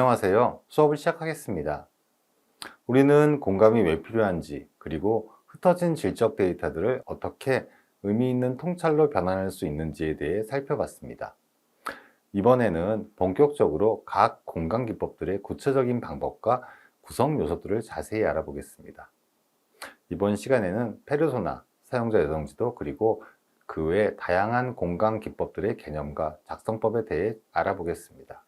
안녕하세요. 수업을 시작하겠습니다. 우리는 공감이 왜 필요한지, 그리고 흩어진 질적 데이터들을 어떻게 의미 있는 통찰로 변환할 수 있는지에 대해 살펴봤습니다. 이번에는 본격적으로 각 공감 기법들의 구체적인 방법과 구성 요소들을 자세히 알아보겠습니다. 이번 시간에는 페르소나, 사용자 여성지도, 그리고 그 외 다양한 공감 기법들의 개념과 작성법에 대해 알아보겠습니다.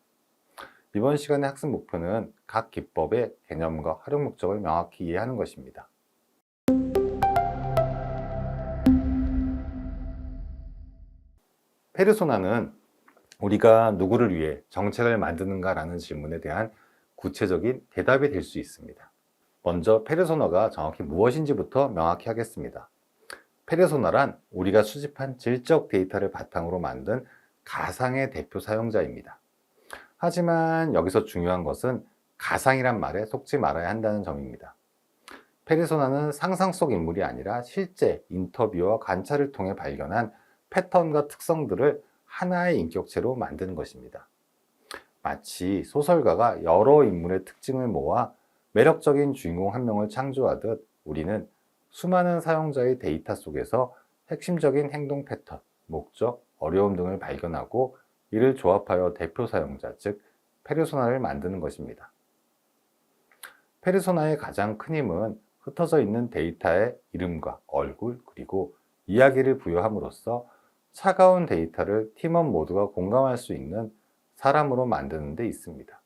이번 시간의 학습 목표는 각 기법의 개념과 활용 목적을 명확히 이해하는 것입니다. 페르소나는 우리가 누구를 위해 정책을 만드는가라는 질문에 대한 구체적인 대답이 될 수 있습니다. 먼저 페르소나가 정확히 무엇인지부터 명확히 하겠습니다. 페르소나란 우리가 수집한 질적 데이터를 바탕으로 만든 가상의 대표 사용자입니다. 하지만 여기서 중요한 것은 가상이란 말에 속지 말아야 한다는 점입니다. 페르소나는 상상 속 인물이 아니라 실제 인터뷰와 관찰을 통해 발견한 패턴과 특성들을 하나의 인격체로 만드는 것입니다. 마치 소설가가 여러 인물의 특징을 모아 매력적인 주인공 한 명을 창조하듯 우리는 수많은 사용자의 데이터 속에서 핵심적인 행동 패턴, 목적, 어려움 등을 발견하고 이를 조합하여 대표 사용자, 즉 페르소나를 만드는 것입니다. 페르소나의 가장 큰 힘은 흩어져 있는 데이터의 이름과 얼굴, 그리고 이야기를 부여함으로써 차가운 데이터를 팀원 모두가 공감할 수 있는 사람으로 만드는 데 있습니다.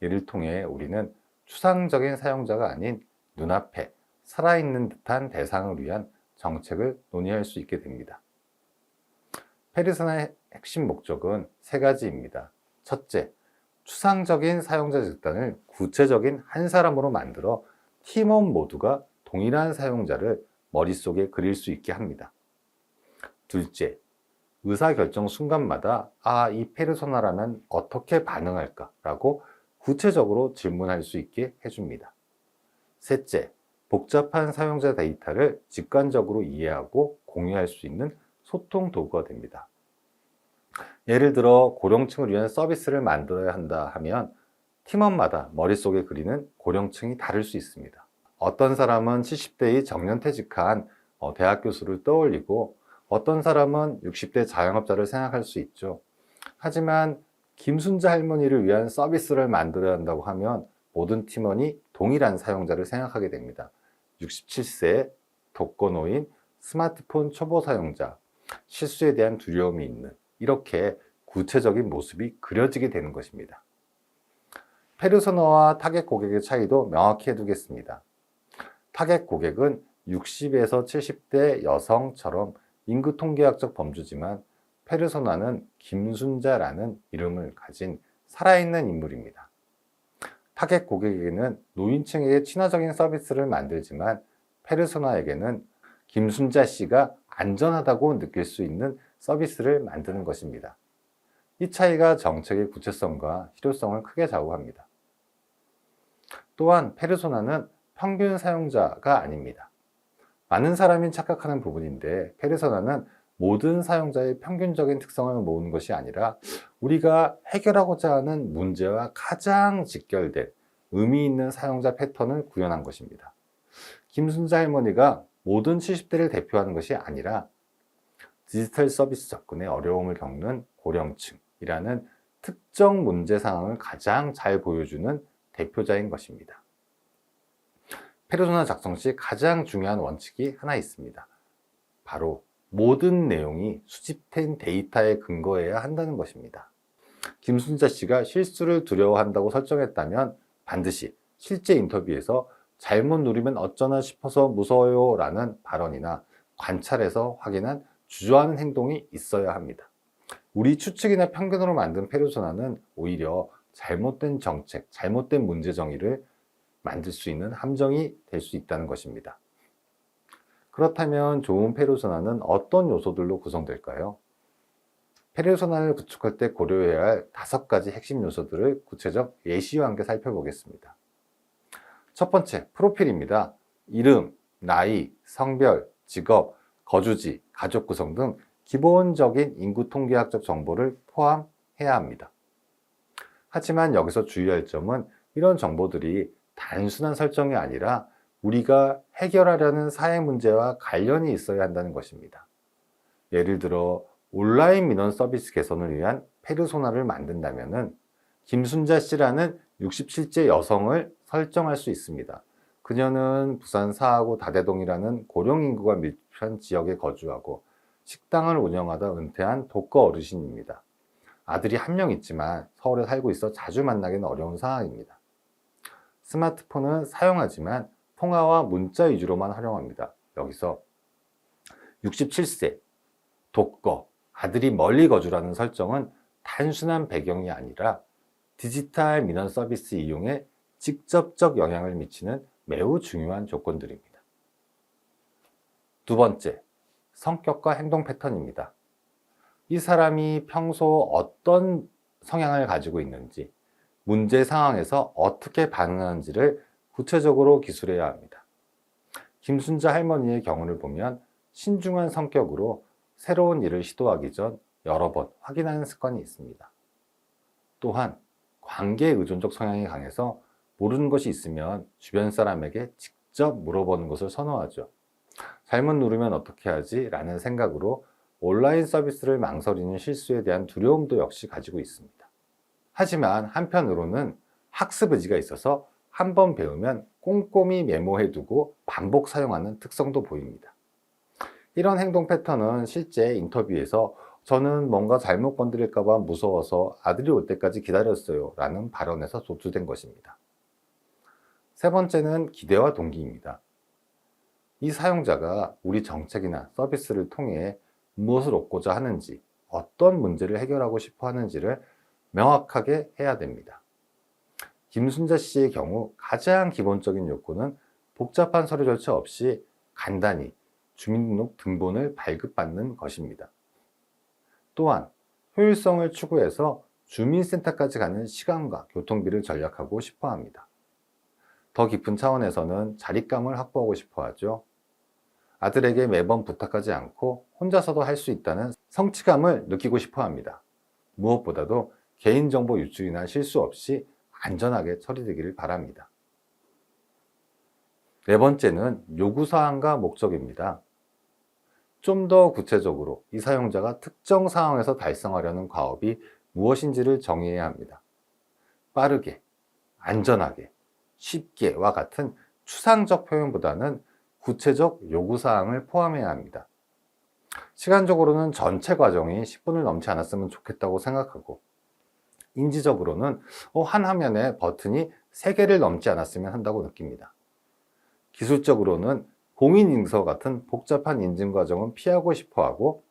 이를 통해 우리는 추상적인 사용자가 아닌 눈앞에 살아있는 듯한 대상을 위한 정책을 논의할 수 있게 됩니다. 페르소나의 핵심 목적은 세 가지입니다. 첫째, 추상적인 사용자 집단을 구체적인 한 사람으로 만들어 팀원 모두가 동일한 사용자를 머릿속에 그릴 수 있게 합니다. 둘째, 의사결정 순간마다 이 페르소나라면 어떻게 반응할까? 라고 구체적으로 질문할 수 있게 해줍니다. 셋째, 복잡한 사용자 데이터를 직관적으로 이해하고 공유할 수 있는 소통 도구가 됩니다. 예를 들어 고령층을 위한 서비스를 만들어야 한다 하면 팀원마다 머릿속에 그리는 고령층이 다를 수 있습니다. 어떤 사람은 70대의 정년퇴직한 대학 교수를 떠올리고 어떤 사람은 60대 자영업자를 생각할 수 있죠. 하지만 김순자 할머니를 위한 서비스를 만들어야 한다고 하면 모든 팀원이 동일한 사용자를 생각하게 됩니다. 67세, 독거노인, 스마트폰 초보 사용자, 실수에 대한 두려움이 있는 이렇게 구체적인 모습이 그려지게 되는 것입니다. 페르소나와 타겟 고객의 차이도 명확히 해두겠습니다. 타겟 고객은 60에서 70대 여성처럼 인구 통계학적 범주지만 페르소나는 김순자라는 이름을 가진 살아있는 인물입니다. 타겟 고객에게는 노인층에게 친화적인 서비스를 만들지만 페르소나에게는 김순자 씨가 안전하다고 느낄 수 있는 서비스를 만드는 것입니다. 이 차이가 정책의 구체성과 실효성을 크게 좌우합니다. 또한 페르소나는 평균 사용자가 아닙니다. 많은 사람이 착각하는 부분인데 페르소나는 모든 사용자의 평균적인 특성을 모으는 것이 아니라 우리가 해결하고자 하는 문제와 가장 직결된 의미 있는 사용자 패턴을 구현한 것입니다. 김순자 할머니가 모든 70대를 대표하는 것이 아니라 디지털 서비스 접근에 어려움을 겪는 고령층이라는 특정 문제 상황을 가장 잘 보여주는 대표자인 것입니다. 페르소나 작성 시 가장 중요한 원칙이 하나 있습니다. 바로 모든 내용이 수집된 데이터에 근거해야 한다는 것입니다. 김순자 씨가 실수를 두려워한다고 설정했다면 반드시 실제 인터뷰에서 잘못 누르면 어쩌나 싶어서 무서워요 라는 발언이나 관찰에서 확인한 주저하는 행동이 있어야 합니다. 우리 추측이나 편견으로 만든 페르소나는 오히려 잘못된 정책, 잘못된 문제 정의를 만들 수 있는 함정이 될 수 있다는 것입니다. 그렇다면 좋은 페르소나는 어떤 요소들로 구성될까요? 페르소나를 구축할 때 고려해야 할 5가지 핵심 요소들을 구체적 예시와 함께 살펴보겠습니다. 첫 번째, 프로필입니다. 이름, 나이, 성별, 직업, 거주지, 가족 구성 등 기본적인 인구 통계학적 정보를 포함해야 합니다. 하지만 여기서 주의할 점은 이런 정보들이 단순한 설정이 아니라 우리가 해결하려는 사회 문제와 관련이 있어야 한다는 것입니다. 예를 들어 온라인 민원 서비스 개선을 위한 페르소나를 만든다면 김순자 씨라는 67세 여성을 설정할 수 있습니다. 그녀는 부산 사하구 다대동이라는 고령 인구가 밀집한 지역에 거주하고 식당을 운영하다 은퇴한 독거 어르신입니다. 아들이 한 명 있지만 서울에 살고 있어 자주 만나기는 어려운 상황입니다. 스마트폰은 사용하지만 통화와 문자 위주로만 활용합니다. 여기서 67세, 독거, 아들이 멀리 거주라는 설정은 단순한 배경이 아니라 디지털 민원 서비스 이용에 직접적 영향을 미치는 매우 중요한 조건들입니다. 두 번째, 성격과 행동 패턴입니다. 이 사람이 평소 어떤 성향을 가지고 있는지, 문제 상황에서 어떻게 반응하는지를 구체적으로 기술해야 합니다. 김순자 할머니의 경우를 보면 신중한 성격으로 새로운 일을 시도하기 전 여러 번 확인하는 습관이 있습니다. 또한 관계 의존적 성향이 강해서 모르는 것이 있으면 주변 사람에게 직접 물어보는 것을 선호하죠. 잘못 누르면 어떻게 하지? 라는 생각으로 온라인 서비스를 망설이는 실수에 대한 두려움도 역시 가지고 있습니다. 하지만 한편으로는 학습 의지가 있어서 한 번 배우면 꼼꼼히 메모해두고 반복 사용하는 특성도 보입니다. 이런 행동 패턴은 실제 인터뷰에서 저는 뭔가 잘못 건드릴까봐 무서워서 아들이 올 때까지 기다렸어요 라는 발언에서 도출된 것입니다. 세 번째는 기대와 동기입니다. 이 사용자가 우리 정책이나 서비스를 통해 무엇을 얻고자 하는지, 어떤 문제를 해결하고 싶어 하는지를 명확하게 해야 됩니다. 김순자 씨의 경우 가장 기본적인 요건은 복잡한 서류 절차 없이 간단히 주민등록 등본을 발급받는 것입니다. 또한 효율성을 추구해서 주민센터까지 가는 시간과 교통비를 절약하고 싶어 합니다. 더 깊은 차원에서는 자립감을 확보하고 싶어 하죠. 아들에게 매번 부탁하지 않고 혼자서도 할 수 있다는 성취감을 느끼고 싶어 합니다. 무엇보다도 개인정보 유출이나 실수 없이 안전하게 처리되기를 바랍니다. 네 번째는 요구사항과 목적입니다. 좀 더 구체적으로 이 사용자가 특정 상황에서 달성하려는 과업이 무엇인지를 정의해야 합니다. 빠르게, 안전하게, 쉽게와 같은 추상적 표현보다는 구체적 요구사항을 포함해야 합니다. 시간적으로는 전체 과정이 10분을 넘지 않았으면 좋겠다고 생각하고, 인지적으로는 한 화면에 버튼이 3개를 넘지 않았으면 한다고 느낍니다. 기술적으로는 공인인증서 같은 복잡한 인증 과정은 피하고 싶어 하고,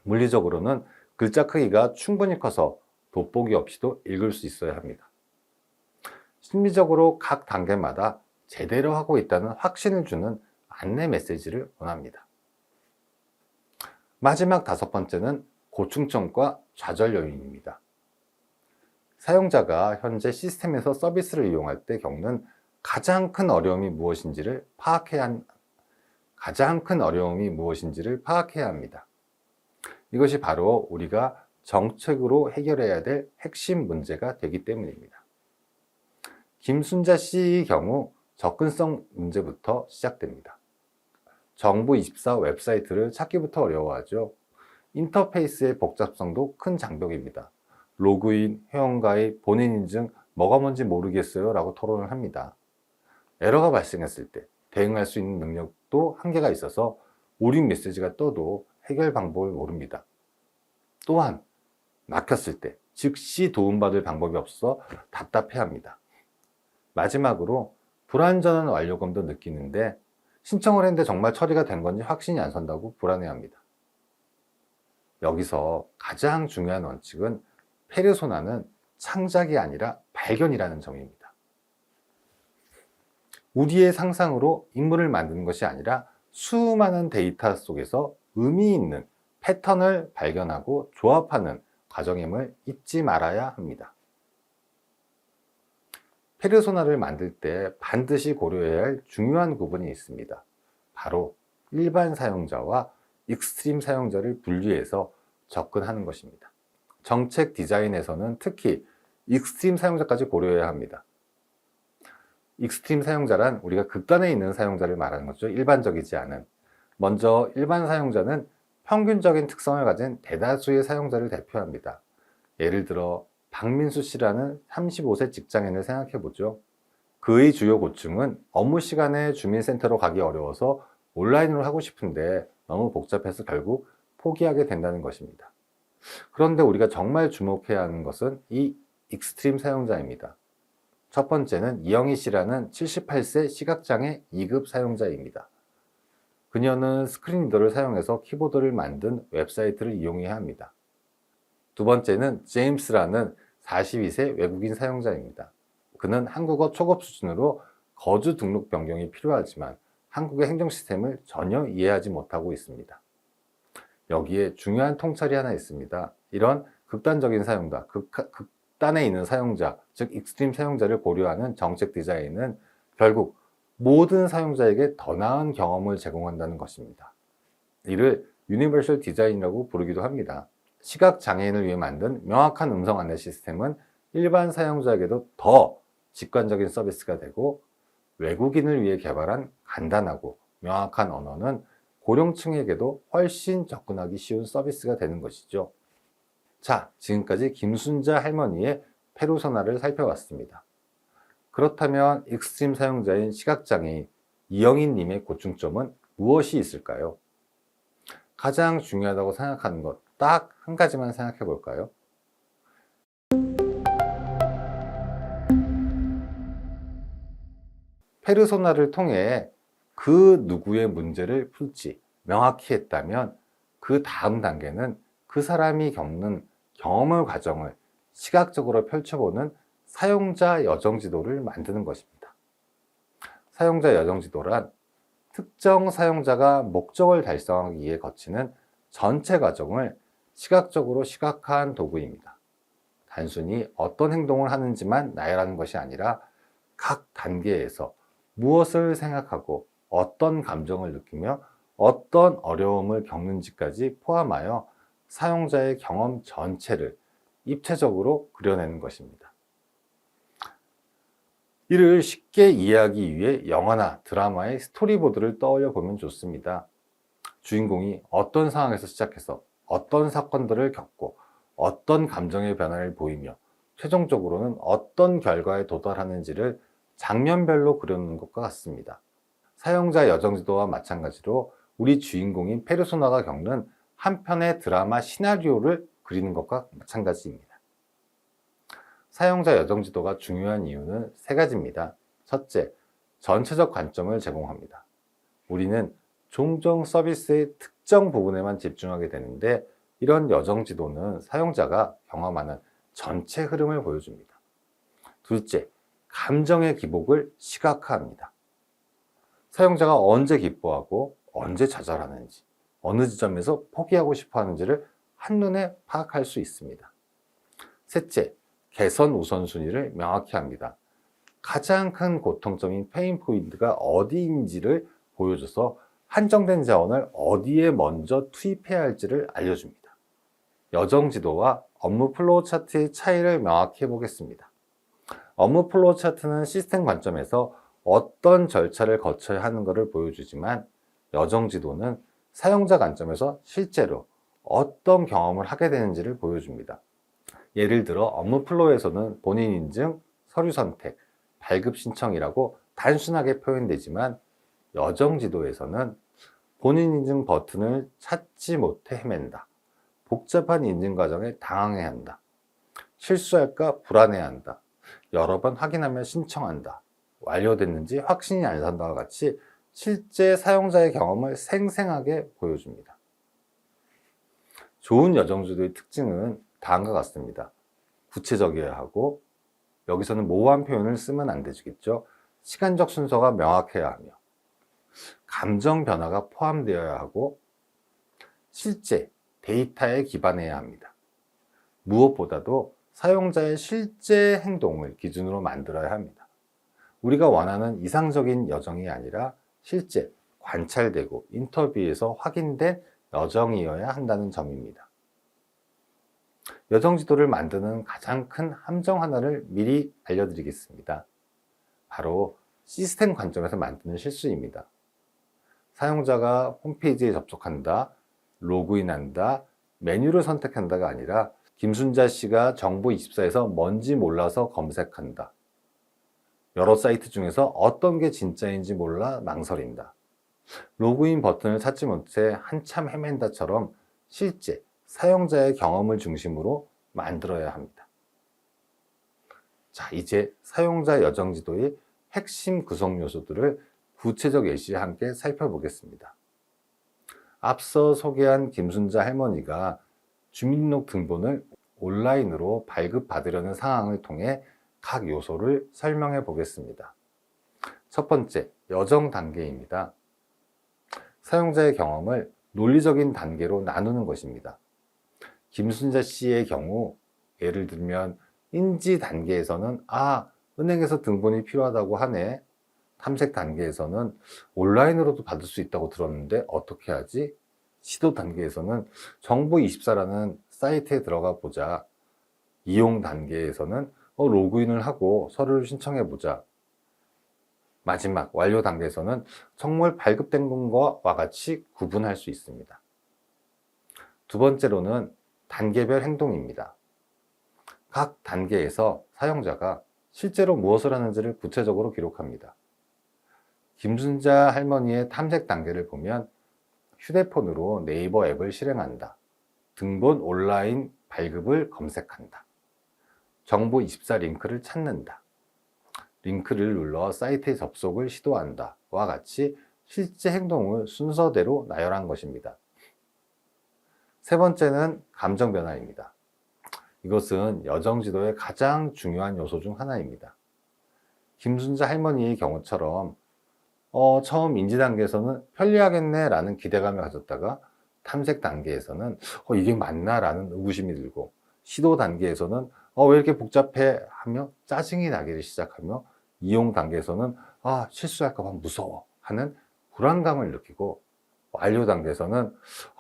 물리적으로는 글자 크기가 충분히 커서 돋보기 없이도 읽을 수 있어야 합니다. 심리적으로 각 단계마다 제대로 하고 있다는 확신을 주는 안내 메시지를 원합니다. 마지막 5번째는 고충점과 좌절 요인입니다. 사용자가 현재 시스템에서 서비스를 이용할 때 겪는 가장 큰 어려움이 무엇인지를 파악해야 합니다. 이것이 바로 우리가 정책으로 해결해야 될 핵심 문제가 되기 때문입니다. 김순자 씨의 경우 접근성 문제부터 시작됩니다. 정부24 웹사이트를 찾기부터 어려워하죠. 인터페이스의 복잡성도 큰 장벽입니다. 로그인, 회원가입, 본인 인증, 뭐가 뭔지 모르겠어요 라고 토론을 합니다. 에러가 발생했을 때 대응할 수 있는 능력도 한계가 있어서 오류 메시지가 떠도 해결 방법을 모릅니다. 또한 막혔을 때 즉시 도움받을 방법이 없어 답답해합니다. 마지막으로 불완전한 완료감도 느끼는데 신청을 했는데 정말 처리가 된 건지 확신이 안 선다고 불안해합니다. 여기서 가장 중요한 원칙은 페르소나는 창작이 아니라 발견이라는 점입니다. 우리의 상상으로 인물을 만드는 것이 아니라 수많은 데이터 속에서 의미 있는 패턴을 발견하고 조합하는 과정임을 잊지 말아야 합니다. 페르소나를 만들 때 반드시 고려해야 할 중요한 구분이 있습니다. 바로 일반 사용자와 익스트림 사용자를 분리해서 접근하는 것입니다. 정책 디자인에서는 특히 익스트림 사용자까지 고려해야 합니다. 익스트림 사용자란 우리가 극단에 있는 사용자를 말하는 거죠. 일반적이지 않은. 먼저 일반 사용자는 평균적인 특성을 가진 대다수의 사용자를 대표합니다. 예를 들어 박민수 씨라는 35세 직장인을 생각해 보죠. 그의 주요 고충은 업무 시간에 주민센터로 가기 어려워서 온라인으로 하고 싶은데 너무 복잡해서 결국 포기하게 된다는 것입니다. 그런데 우리가 정말 주목해야 하는 것은 이 익스트림 사용자입니다. 첫 번째는 이영희 씨라는 78세 시각장애 2급 사용자입니다. 그녀는 스크린 리더를 사용해서 키보드를 만든 웹사이트를 이용해야 합니다. 두 번째는 제임스라는 42세 외국인 사용자입니다. 그는 한국어 초급 수준으로 거주 등록 변경이 필요하지만 한국의 행정 시스템을 전혀 이해하지 못하고 있습니다. 여기에 중요한 통찰이 하나 있습니다. 이런 극단적인 사용자, 극단에 있는 사용자, 즉 익스트림 사용자를 고려하는 정책 디자인은 결국 모든 사용자에게 더 나은 경험을 제공한다는 것입니다. 이를 유니버설 디자인이라고 부르기도 합니다. 시각 장애인을 위해 만든 명확한 음성 안내 시스템은 일반 사용자에게도 더 직관적인 서비스가 되고, 외국인을 위해 개발한 간단하고 명확한 언어는 고령층에게도 훨씬 접근하기 쉬운 서비스가 되는 것이죠. 자, 지금까지 김순자 할머니의 페르소나를 살펴봤습니다. 그렇다면 익스트림 사용자인 시각장애인 이영희님의 고충점은 무엇이 있을까요? 가장 중요하다고 생각하는 것, 딱 한 가지만 생각해 볼까요? 페르소나를 통해 그 누구의 문제를 풀지 명확히 했다면 그 다음 단계는 그 사람이 겪는 경험의 과정을 시각적으로 펼쳐보는 사용자 여정지도를 만드는 것입니다. 사용자 여정지도란 특정 사용자가 목적을 달성하기 위해 거치는 전체 과정을 시각적으로 시각화한 도구입니다. 단순히 어떤 행동을 하는지만 나열하는 것이 아니라 각 단계에서 무엇을 생각하고 어떤 감정을 느끼며 어떤 어려움을 겪는지까지 포함하여 사용자의 경험 전체를 입체적으로 그려내는 것입니다. 이를 쉽게 이해하기 위해 영화나 드라마의 스토리보드를 떠올려 보면 좋습니다. 주인공이 어떤 상황에서 시작해서 어떤 사건들을 겪고 어떤 감정의 변화를 보이며 최종적으로는 어떤 결과에 도달하는지를 장면별로 그려놓는 것과 같습니다. 사용자 여정지도와 마찬가지로 우리 주인공인 페르소나가 겪는 한 편의 드라마 시나리오를 그리는 것과 마찬가지입니다. 사용자 여정지도가 중요한 이유는 세 가지입니다. 첫째, 전체적 관점을 제공합니다. 우리는 종종 서비스의 특정 부분에만 집중하게 되는데, 이런 여정지도는 사용자가 경험하는 전체 흐름을 보여줍니다. 둘째, 감정의 기복을 시각화합니다. 사용자가 언제 기뻐하고 언제 좌절하는지, 어느 지점에서 포기하고 싶어 하는지를 한눈에 파악할 수 있습니다. 셋째, 개선 우선순위를 명확히 합니다. 가장 큰 고통점인 페인 포인트가 어디인지를 보여줘서 한정된 자원을 어디에 먼저 투입해야 할지를 알려줍니다. 여정지도와 업무 플로우 차트의 차이를 명확히 해보겠습니다. 업무 플로우 차트는 시스템 관점에서 어떤 절차를 거쳐야 하는 것을 보여주지만, 여정지도는 사용자 관점에서 실제로 어떤 경험을 하게 되는지를 보여줍니다. 예를 들어 업무 플로우에서는 본인 인증, 서류 선택, 발급 신청이라고 단순하게 표현되지만, 여정지도에서는 본인 인증 버튼을 찾지 못해 헤맨다, 복잡한 인증 과정에 당황해야 한다, 실수할까 불안해한다, 여러 번 확인하며 신청한다, 완료됐는지 확신이 안 산다와 같이 실제 사용자의 경험을 생생하게 보여줍니다. 좋은 여정지도의 특징은 다음과 같습니다. 구체적이어야 하고, 여기서는 모호한 표현을 쓰면 안 되겠죠. 시간적 순서가 명확해야 하며, 감정 변화가 포함되어야 하고, 실제 데이터에 기반해야 합니다. 무엇보다도 사용자의 실제 행동을 기준으로 만들어야 합니다. 우리가 원하는 이상적인 여정이 아니라 실제 관찰되고 인터뷰에서 확인된 여정이어야 한다는 점입니다. 여정지도를 만드는 가장 큰 함정 하나를 미리 알려드리겠습니다. 바로 시스템 관점에서 만드는 실수입니다. 사용자가 홈페이지에 접속한다, 로그인한다, 메뉴를 선택한다가 아니라 김순자 씨가 정보24에서 뭔지 몰라서 검색한다. 여러 사이트 중에서 어떤 게 진짜인지 몰라 망설인다. 로그인 버튼을 찾지 못해 한참 헤맨다처럼 실제 사용자의 경험을 중심으로 만들어야 합니다. 자, 이제 사용자 여정지도의 핵심 구성 요소들을 구체적 예시와 함께 살펴보겠습니다. 앞서 소개한 김순자 할머니가 주민등록 등본을 온라인으로 발급받으려는 상황을 통해 각 요소를 설명해 보겠습니다. 첫 번째, 여정 단계입니다. 사용자의 경험을 논리적인 단계로 나누는 것입니다. 김순자 씨의 경우 예를 들면 인지 단계에서는 은행에서 등본이 필요하다고 하네. 탐색 단계에서는 온라인으로도 받을 수 있다고 들었는데 어떻게 하지? 시도 단계에서는 정보24라는 사이트에 들어가 보자. 이용 단계에서는 로그인을 하고 서류를 신청해 보자. 마지막 완료 단계에서는 정말 발급된 것과 같이 구분할 수 있습니다. 두 번째로는 단계별 행동입니다. 각 단계에서 사용자가 실제로 무엇을 하는지를 구체적으로 기록합니다. 김순자 할머니의 탐색 단계를 보면 휴대폰으로 네이버 앱을 실행한다. 등본 온라인 발급을 검색한다. 정보24 링크를 찾는다. 링크를 눌러 사이트에 접속을 시도한다. 와 같이 실제 행동을 순서대로 나열한 것입니다. 세 번째는 감정 변화입니다. 이것은 여정지도의 가장 중요한 요소 중 하나입니다. 김순자 할머니의 경우처럼 처음 인지 단계에서는 편리하겠네 라는 기대감을 가졌다가 탐색 단계에서는 이게 맞나 라는 의구심이 들고 시도 단계에서는 왜 이렇게 복잡해 하며 짜증이 나기를 시작하며 이용 단계에서는 실수할까 봐 무서워 하는 불안감을 느끼고 완료 단계에서는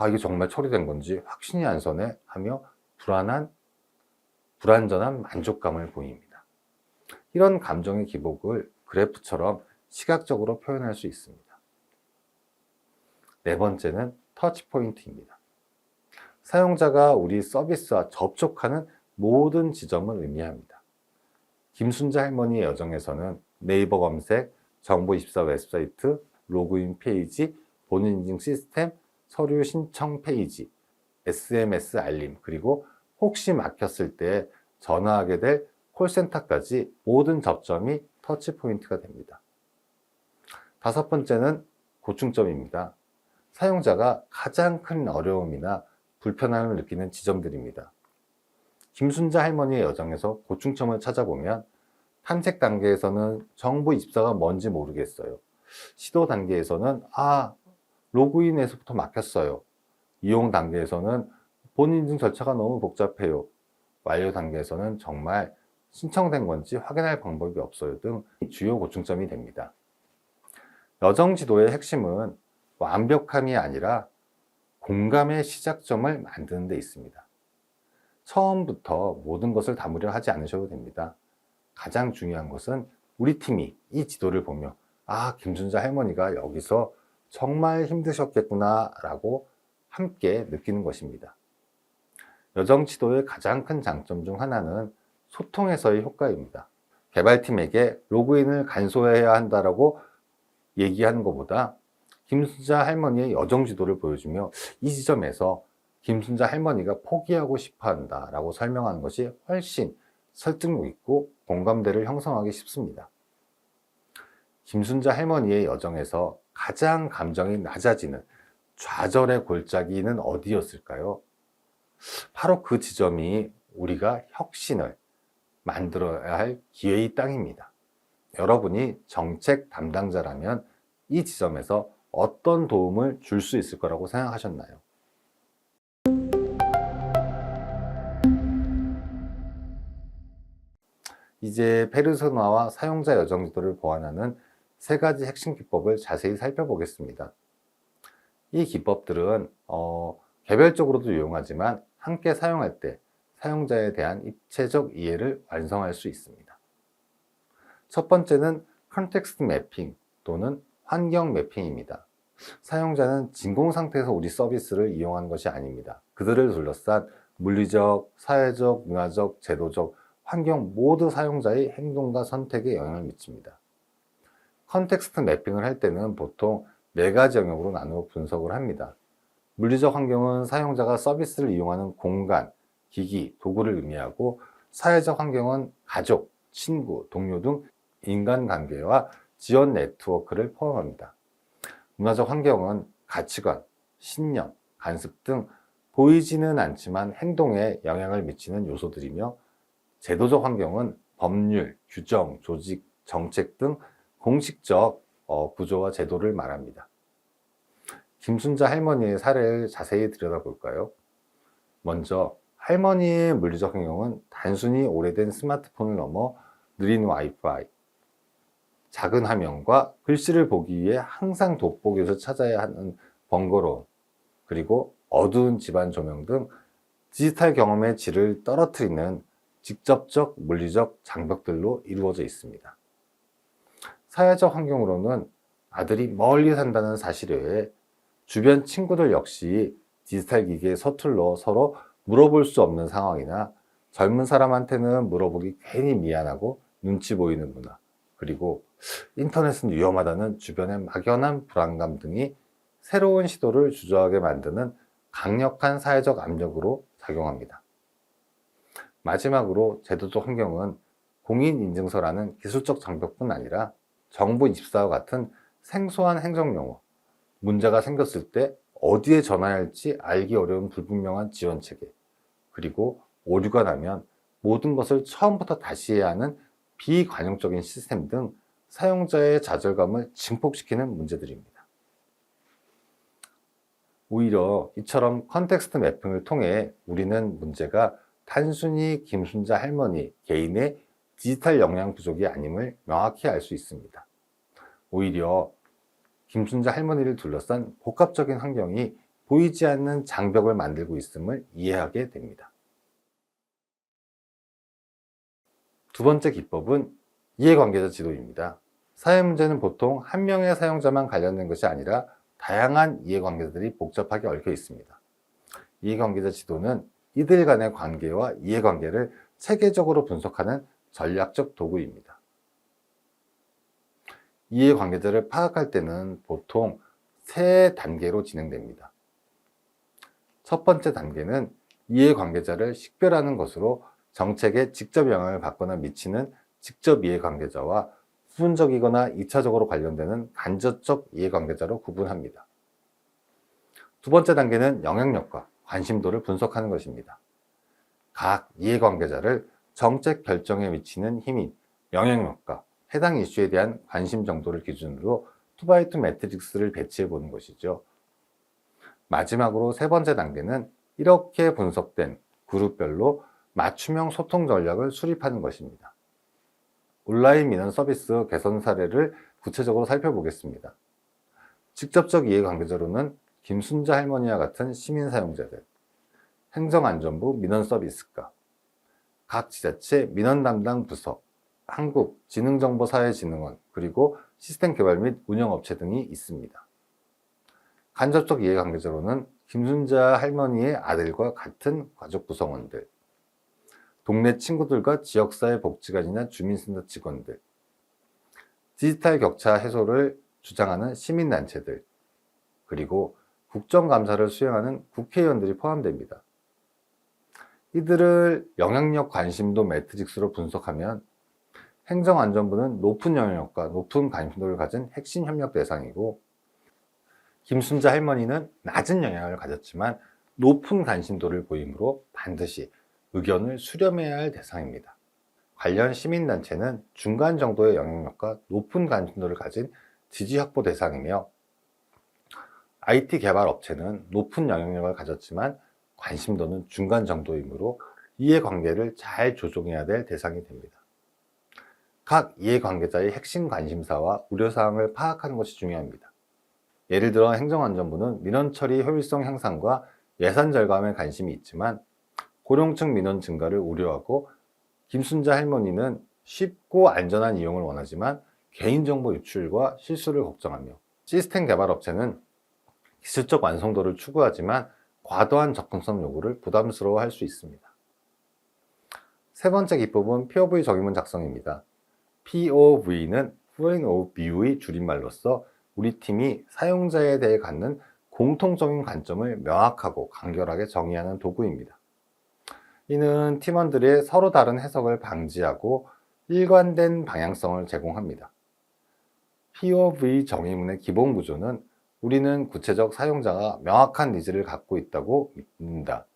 이게 정말 처리된 건지 확신이 안 서네 하며 불완전한 만족감을 보입니다. 이런 감정의 기복을 그래프처럼 시각적으로 표현할 수 있습니다. 네 번째는 터치포인트입니다. 사용자가 우리 서비스와 접촉하는 모든 지점을 의미합니다. 김순자 할머니의 여정에서는 네이버 검색, 정보24 웹사이트, 로그인 페이지, 본인 인증 시스템, 서류 신청 페이지, SMS 알림, 그리고 혹시 막혔을 때 전화하게 될 콜센터까지 모든 접점이 터치포인트가 됩니다. 다섯 번째는 고충점입니다. 사용자가 가장 큰 어려움이나 불편함을 느끼는 지점들입니다. 김순자 할머니의 여정에서 고충점을 찾아보면 탐색 단계에서는 정보24가 뭔지 모르겠어요. 시도 단계에서는 로그인에서부터 막혔어요. 이용 단계에서는 본인 인증 절차가 너무 복잡해요. 완료 단계에서는 정말 신청된 건지 확인할 방법이 없어요 등 주요 고충점이 됩니다. 여정지도의 핵심은 완벽함이 아니라 공감의 시작점을 만드는 데 있습니다. 처음부터 모든 것을 담으려 하지 않으셔도 됩니다. 가장 중요한 것은 우리 팀이 이 지도를 보며 김순자 할머니가 여기서 정말 힘드셨겠구나 라고 함께 느끼는 것입니다. 여정지도의 가장 큰 장점 중 하나는 소통에서의 효과입니다. 개발팀에게 로그인을 간소해야 한다라고 얘기하는 것보다 김순자 할머니의 여정지도를 보여주며 이 지점에서 김순자 할머니가 포기하고 싶어 한다라고 설명하는 것이 훨씬 설득력 있고 공감대를 형성하기 쉽습니다. 김순자 할머니의 여정에서 가장 감정이 낮아지는 좌절의 골짜기는 어디였을까요? 바로 그 지점이 우리가 혁신을 만들어야 할 기회의 땅입니다. 여러분이 정책 담당자라면 이 지점에서 어떤 도움을 줄 수 있을 거라고 생각하셨나요? 이제 페르소나와 사용자 여정지도를 보완하는 세 가지 핵심 기법을 자세히 살펴보겠습니다. 이 기법들은 개별적으로도 유용하지만 함께 사용할 때 사용자에 대한 입체적 이해를 완성할 수 있습니다. 첫 번째는 컨텍스트 매핑 또는 환경 매핑입니다. 사용자는 진공 상태에서 우리 서비스를 이용하는 것이 아닙니다. 그들을 둘러싼 물리적, 사회적, 문화적, 제도적, 환경 모두 사용자의 행동과 선택에 영향을 미칩니다. 컨텍스트 매핑을 할 때는 보통 4가지 영역으로 나누어 분석을 합니다. 물리적 환경은 사용자가 서비스를 이용하는 공간, 기기, 도구를 의미하고, 사회적 환경은 가족, 친구, 동료 등 인간관계와 지원 네트워크를 포함합니다. 문화적 환경은 가치관, 신념, 관습 등 보이지는 않지만 행동에 영향을 미치는 요소들이며, 제도적 환경은 법률, 규정, 조직, 정책 등 공식적 구조와 제도를 말합니다. 김순자 할머니의 사례를 자세히 들여다볼까요? 먼저 할머니의 물리적 환경은 단순히 오래된 스마트폰을 넘어 느린 와이파이, 작은 화면과 글씨를 보기 위해 항상 돋보기에서 찾아야 하는 번거로움, 그리고 어두운 집안 조명 등 디지털 경험의 질을 떨어뜨리는 직접적 물리적 장벽들로 이루어져 있습니다. 사회적 환경으로는 아들이 멀리 산다는 사실 외에 주변 친구들 역시 디지털 기기에 서툴러 서로 물어볼 수 없는 상황이나, 젊은 사람한테는 물어보기 괜히 미안하고 눈치 보이는 문화, 그리고 인터넷은 위험하다는 주변의 막연한 불안감 등이 새로운 시도를 주저하게 만드는 강력한 사회적 압력으로 작용합니다. 마지막으로 제도적 환경은 공인인증서라는 기술적 장벽뿐 아니라 정부 입사와 같은 생소한 행정용어, 문제가 생겼을 때 어디에 전화해야 할지 알기 어려운 불분명한 지원체계, 그리고 오류가 나면 모든 것을 처음부터 다시 해야 하는 비관용적인 시스템 등 사용자의 좌절감을 증폭시키는 문제들입니다. 오히려 이처럼 컨텍스트 매핑을 통해 우리는 문제가 단순히 김순자 할머니 개인의 디지털 역량 부족이 아님을 명확히 알 수 있습니다. 오히려 김순자 할머니를 둘러싼 복합적인 환경이 보이지 않는 장벽을 만들고 있음을 이해하게 됩니다. 두 번째 기법은 이해관계자 지도입니다. 사회 문제는 보통 한 명의 사용자만 관련된 것이 아니라 다양한 이해관계자들이 복잡하게 얽혀 있습니다. 이해관계자 지도는 이들 간의 관계와 이해관계를 체계적으로 분석하는 전략적 도구입니다. 이해관계자를 파악할 때는 보통 3단계로 진행됩니다. 첫 번째 단계는 이해관계자를 식별하는 것으로 정책에 직접 영향을 받거나 미치는 직접 이해관계자와 부분적이거나 2차적으로 관련되는 간접적 이해관계자로 구분합니다. 두 번째 단계는 영향력과 관심도를 분석하는 것입니다. 각 이해관계자를 정책 결정에 미치는 힘인 영향력과 해당 이슈에 대한 관심 정도를 기준으로 2x2 매트릭스를 배치해 보는 것이죠. 마지막으로 세 번째 단계는 이렇게 분석된 그룹별로 맞춤형 소통 전략을 수립하는 것입니다. 온라인 민원 서비스 개선 사례를 구체적으로 살펴보겠습니다. 직접적 이해관계자로는 김순자 할머니와 같은 시민 사용자들, 행정안전부 민원서비스과, 각 지자체 민원 담당 부서, 한국지능정보사회진흥원, 그리고 시스템 개발 및 운영업체 등이 있습니다. 간접적 이해관계자로는 김순자 할머니의 아들과 같은 가족 구성원들, 동네 친구들과 지역사회 복지관이나 주민센터 직원들, 디지털 격차 해소를 주장하는 시민단체들, 그리고 국정감사를 수행하는 국회의원들이 포함됩니다. 이들을 영향력 관심도 매트릭스로 분석하면 행정안전부는 높은 영향력과 높은 관심도를 가진 핵심 협력 대상이고, 김순자 할머니는 낮은 영향을 가졌지만 높은 관심도를 보이므로 반드시 의견을 수렴해야 할 대상입니다. 관련 시민단체는 중간 정도의 영향력과 높은 관심도를 가진 지지 확보 대상이며, IT 개발 업체는 높은 영향력을 가졌지만 관심도는 중간 정도이므로 이해관계를 잘 조종해야 될 대상이 됩니다. 각 이해관계자의 핵심 관심사와 우려사항을 파악하는 것이 중요합니다. 예를 들어 행정안전부는 민원 처리 효율성 향상과 예산 절감에 관심이 있지만 고령층 민원 증가를 우려하고 김순자 할머니는 쉽고 안전한 이용을 원하지만 개인정보 유출과 실수를 걱정하며 시스템 개발 업체는 기술적 완성도를 추구하지만 과도한 접근성 요구를 부담스러워할 수 있습니다. 세 번째 기법은 POV 정의문 작성입니다. POV는 Point of View의 줄임말로서 우리 팀이 사용자에 대해 갖는 공통적인 관점을 명확하고 간결하게 정의하는 도구입니다. 이는 팀원들의 서로 다른 해석을 방지하고 일관된 방향성을 제공합니다. POV 정의문의 기본 구조는 우리는 구체적 사용자가 명확한 니즈를 갖고 있다고 믿는다.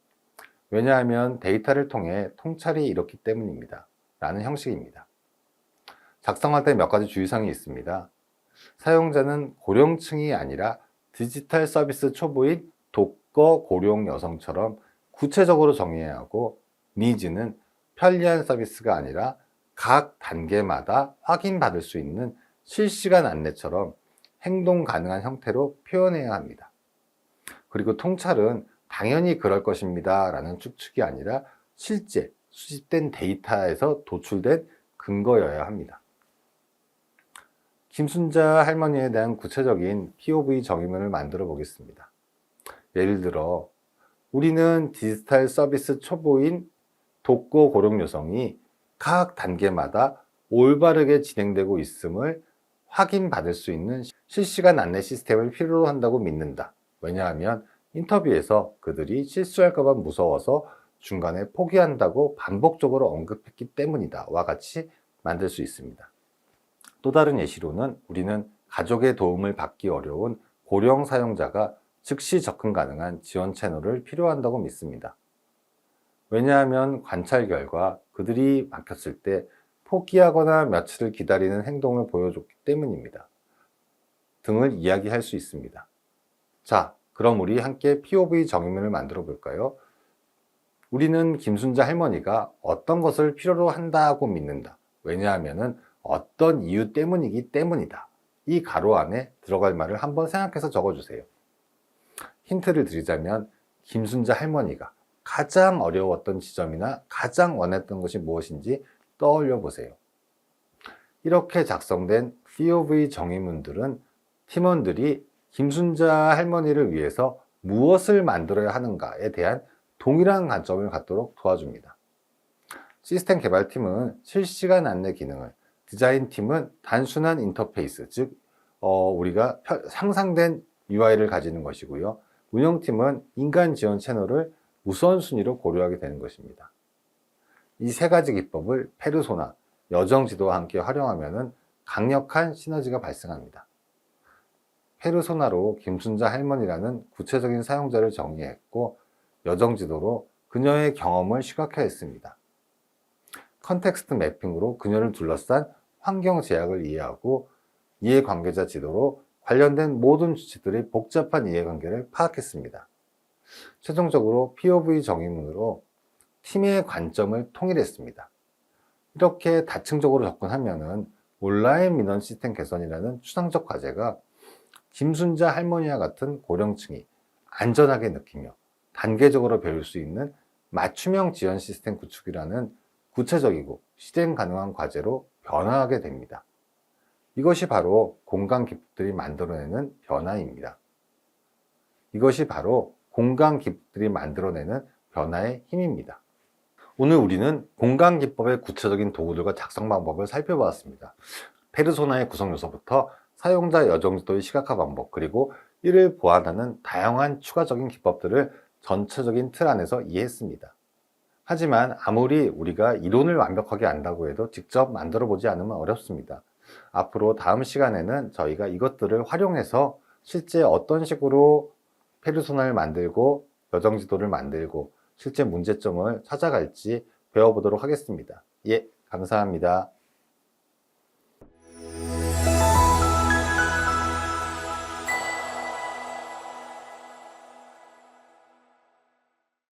왜냐하면 데이터를 통해 통찰이 이렇기 때문입니다. 라는 형식입니다. 작성할 때 몇 가지 주의사항이 있습니다. 사용자는 고령층이 아니라 디지털 서비스 초보인 독거 고령 여성처럼 구체적으로 정의해야 하고, 니즈는 편리한 서비스가 아니라 각 단계마다 확인받을 수 있는 실시간 안내처럼 행동 가능한 형태로 표현해야 합니다. 그리고 통찰은 당연히 그럴 것입니다 라는 추측이 아니라 실제 수집된 데이터에서 도출된 근거여야 합니다. 김순자 할머니에 대한 구체적인 POV 정의문을 만들어 보겠습니다. 예를 들어, 우리는 디지털 서비스 초보인 독거 고령 여성이 각 단계마다 올바르게 진행되고 있음을 확인받을 수 있는 실시간 안내 시스템을 필요로 한다고 믿는다. 왜냐하면 인터뷰에서 그들이 실수할까봐 무서워서 중간에 포기한다고 반복적으로 언급했기 때문이다. 와 같이 만들 수 있습니다. 또 다른 예시로는 우리는 가족의 도움을 받기 어려운 고령 사용자가 즉시 접근 가능한 지원 채널을 필요한다고 믿습니다. 왜냐하면 관찰 결과 그들이 막혔을 때 포기하거나 며칠을 기다리는 행동을 보여줬기 때문입니다. 등을 이야기할 수 있습니다. 자, 그럼 우리 함께 POV 정의문을 만들어 볼까요? 우리는 김순자 할머니가 어떤 것을 필요로 한다고 믿는다. 왜냐하면 어떤 이유 때문이기 때문이다. 이 가로 안에 들어갈 말을 한번 생각해서 적어주세요. 힌트를 드리자면 김순자 할머니가 가장 어려웠던 지점이나 가장 원했던 것이 무엇인지 떠올려 보세요. 이렇게 작성된 POV 정의문들은 팀원들이 김순자 할머니를 위해서 무엇을 만들어야 하는가에 대한 동일한 관점을 갖도록 도와줍니다. 시스템 개발팀은 실시간 안내 기능을, 디자인팀은 단순한 인터페이스, 즉 우리가 상상된 UI를 가지는 것이고요. 운영팀은 인간 지원 채널을 우선순위로 고려하게 되는 것입니다. 이 세 가지 기법을 페르소나, 여정지도와 함께 활용하면 강력한 시너지가 발생합니다. 페르소나로 김순자 할머니라는 구체적인 사용자를 정의했고, 여정지도로 그녀의 경험을 시각화했습니다. 컨텍스트 매핑으로 그녀를 둘러싼 환경 제약을 이해하고, 이해관계자 지도로 관련된 모든 주체들의 복잡한 이해관계를 파악했습니다. 최종적으로 POV 정의문으로 팀의 관점을 통일했습니다. 이렇게 다층적으로 접근하면 온라인 민원 시스템 개선이라는 추상적 과제가 김순자 할머니와 같은 고령층이 안전하게 느끼며 단계적으로 배울 수 있는 맞춤형 지원 시스템 구축이라는 구체적이고 실행 가능한 과제로 변화하게 됩니다. 이것이 바로 공간 기법들이 만들어내는 변화입니다. 이것이 바로 공간 기법들이 만들어내는 변화의 힘입니다. 오늘 우리는 공간 기법의 구체적인 도구들과 작성 방법을 살펴보았습니다. 페르소나의 구성 요소부터 사용자 여정지도의 시각화 방법, 그리고 이를 보완하는 다양한 추가적인 기법들을 전체적인 틀 안에서 이해했습니다. 하지만 아무리 우리가 이론을 완벽하게 안다고 해도 직접 만들어 보지 않으면 어렵습니다. 앞으로 다음 시간에는 저희가 이것들을 활용해서 실제 어떤 식으로 페르소나를 만들고 여정지도를 만들고 실제 문제점을 찾아갈지 배워보도록 하겠습니다. 예, 감사합니다.